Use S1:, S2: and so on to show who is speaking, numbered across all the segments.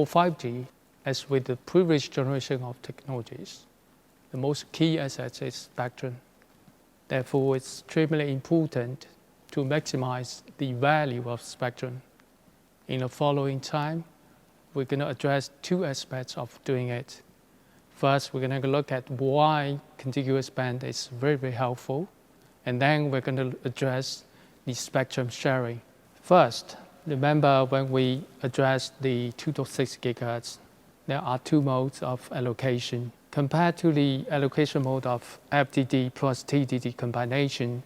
S1: For 5G, as with the previous generation of technologies, the most key asset is spectrum. Therefore, it's extremely important to maximize the value of spectrum. In the following time, we're going to address two aspects of doing it. First, we're going to look at why contiguous band is very, very helpful. And then we're going to address the spectrum sharing. First, remember when we addressed the 2.6 GHz, there are two modes of allocation. Compared to the allocation mode of FDD plus TDD combination,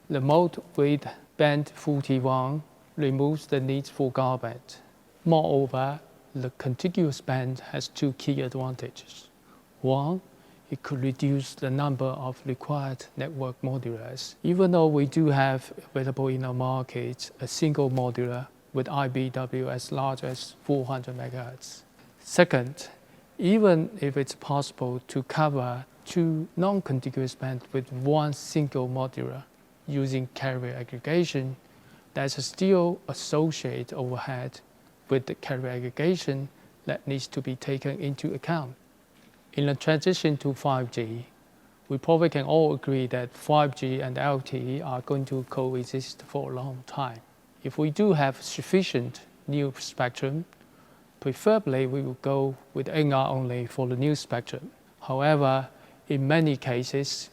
S1: the mode with band 41 removes the need for guardband. Moreover, the contiguous band has two key advantages. One, it could reduce the number of required network modulars. Even though we do have available in the market a single modular with IBW as large as 400 MHz. Second, even if it's possible to cover two non-contiguous bands with one single modular using carrier aggregation, there's still associated overhead with the carrier aggregation that needs to be taken into account. In the transition to 5G, we probably can all agree that 5G and LTE are going to coexist for a long time. If we do have sufficient new spectrum, preferably we will go with NR only for the new spectrum. However, in many cases,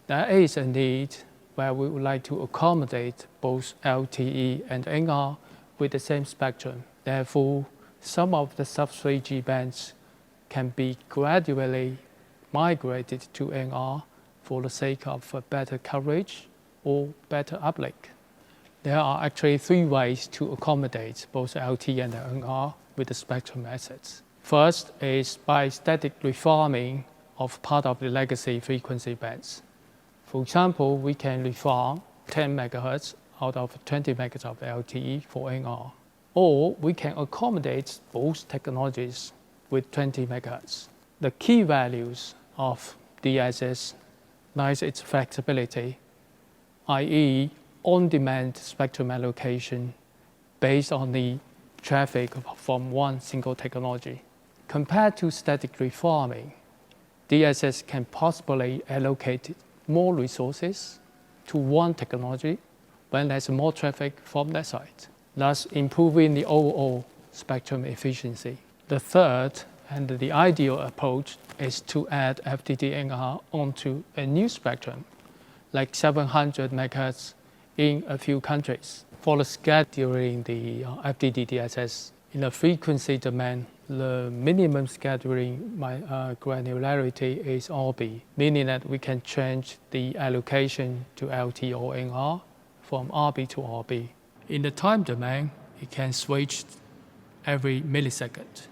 S1: there is a need where we would like to accommodate both LTE and NR with the same spectrum. Therefore, some of the sub-3G bands can be gradually migrated to NR for the sake of better coverage or better uplink. There are actually three ways to accommodate both LTE and NR with the spectrum assets. First is by static refarming of part of the legacy frequency bands. For example, we can refarm 10 MHz out of 20 MHz of LTE for NR. Or we can accommodate both technologies with 20 MHz. The key values of DSS lies its flexibility, i.e. on-demand spectrum allocation based on the traffic from one single technology. Compared to static refarming, DSS can possibly allocate more resources to one technology when there's more traffic from that side, thus improving the overall spectrum efficiency. The third and the ideal approach is to add FDD-NR onto a new spectrum, like 700 MHz in a few countries. For the scheduling the FDD-DSS in the frequency domain, the minimum scheduling granularity is RB, meaning that we can change the allocation to LT or NR from RB to RB. In the time domain, it can switch every millisecond.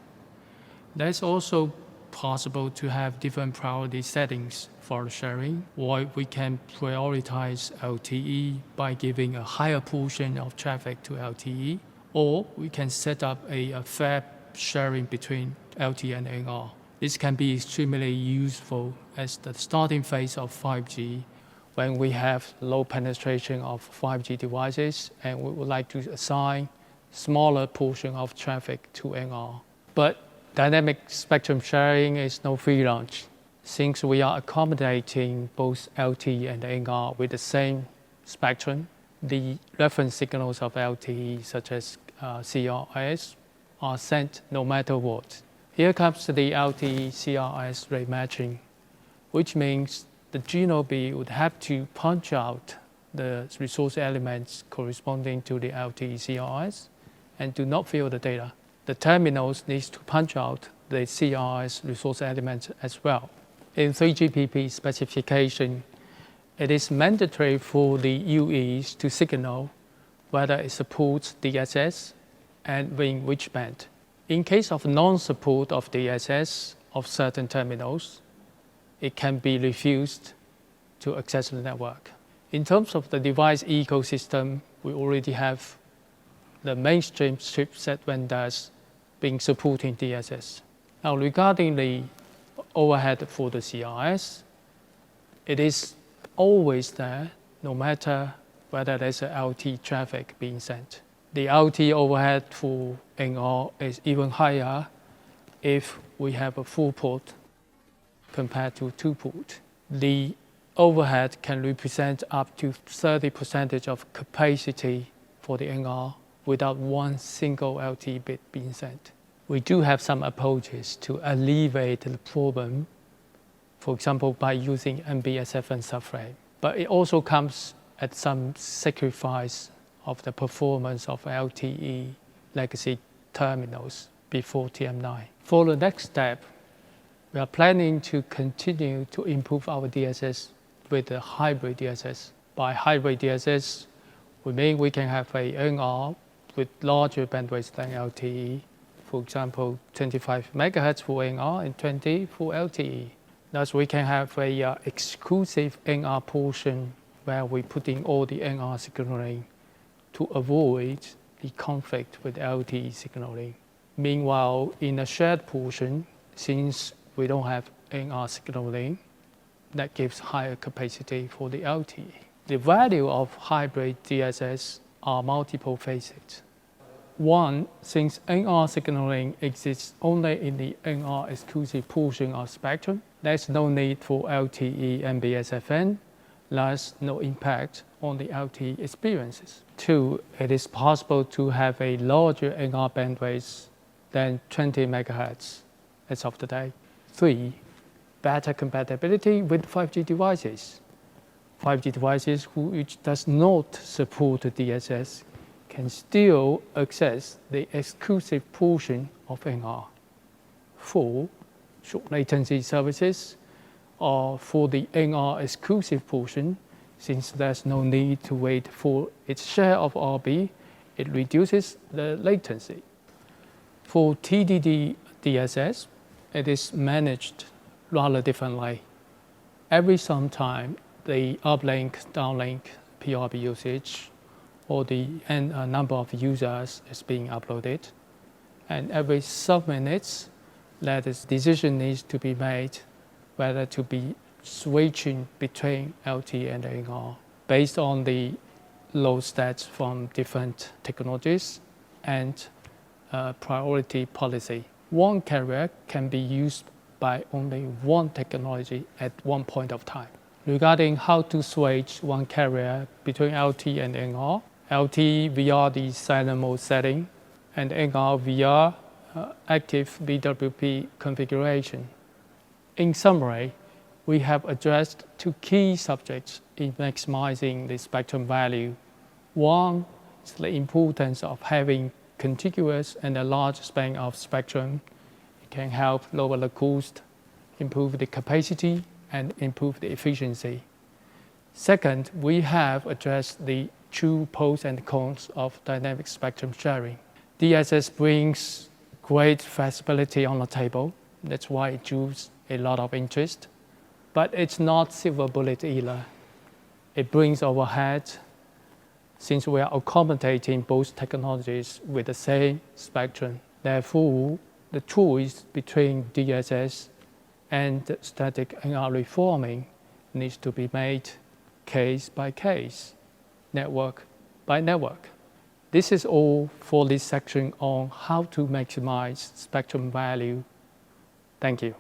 S1: There's also possible to have different priority settings for the sharing, or we can prioritize LTE by giving a higher portion of traffic to LTE, or we can set up a fair sharing between LTE and NR. This can be extremely useful as the starting phase of 5G when we have low penetration of 5G devices and we would like to assign smaller portion of traffic to NR. But dynamic spectrum sharing is no free lunch. Since we are accommodating both LTE and NR with the same spectrum, the reference signals of LTE, such as CRS, are sent no matter what. Here comes the LTE CRS rate matching, which means the GNOB would have to punch out the resource elements corresponding to the LTE CRS and do not fill the data. The terminals need to punch out the CRS resource elements as well. In 3GPP specification, it is mandatory for the UEs to signal whether it supports DSS and in which band. In case of non-support of DSS of certain terminals, it can be refused to access the network. In terms of the device ecosystem, we already have the mainstream chipset vendors being supporting DSS. Now, regarding the overhead for the CRS, it is always there, no matter whether there's a LT traffic being sent. The LT overhead for NR is even higher if we have a full port compared to two port. The overhead can represent up to 30% of capacity for the NR without one single LTE bit being sent. We do have some approaches to alleviate the problem, for example, by using MBSFN subframe. But it also comes at some sacrifice of the performance of LTE legacy terminals before TM9. For the next step, we are planning to continue to improve our DSS with the hybrid DSS. By hybrid DSS, we mean we can have a NR with larger bandwidth than LTE. For example, 25 megahertz for NR and 20 for LTE. Thus, we can have a exclusive NR portion where we put in all the NR signaling to avoid the conflict with LTE signaling. Meanwhile, in a shared portion, since we don't have NR signaling, that gives higher capacity for the LTE. The value of hybrid DSS are multiple faceted. One, since NR signaling exists only in the NR exclusive portion of spectrum, there's no need for LTE MBSFN, thus no impact on the LTE experiences. Two, it is possible to have a larger NR bandwidth than 20 megahertz as of today. Three, better compatibility with 5G devices. 5G devices which does not support DSS can still access the exclusive portion of NR. Four, short latency services are for the NR exclusive portion. Since there's no need to wait for its share of RB, it reduces the latency. For TDD DSS, it is managed rather differently. Every sometime, the uplink, downlink, PRB usage, or the number of users is being uploaded. And every sub-minutes, that decision needs to be made whether to be switching between LTE and NR based on the load stats from different technologies and priority policy. One carrier can be used by only one technology at one point of time. Regarding how to switch one carrier between LTE and NR, LTE via the silent mode setting and NR via active BWP configuration. In summary, we have addressed two key subjects in maximizing the spectrum value. One is the importance of having contiguous and a large span of spectrum. It can help lower the cost, improve the capacity, and improve the efficiency. Second, we have addressed the true pros and cons of dynamic spectrum sharing. DSS brings great flexibility on the table. That's why it draws a lot of interest. But it's not silver bullet either. It brings overhead since we are accommodating both technologies with the same spectrum. Therefore, the choice between DSS and static NR reforming needs to be made case by case, network by network. This is all for this section on how to maximize spectrum value. Thank you.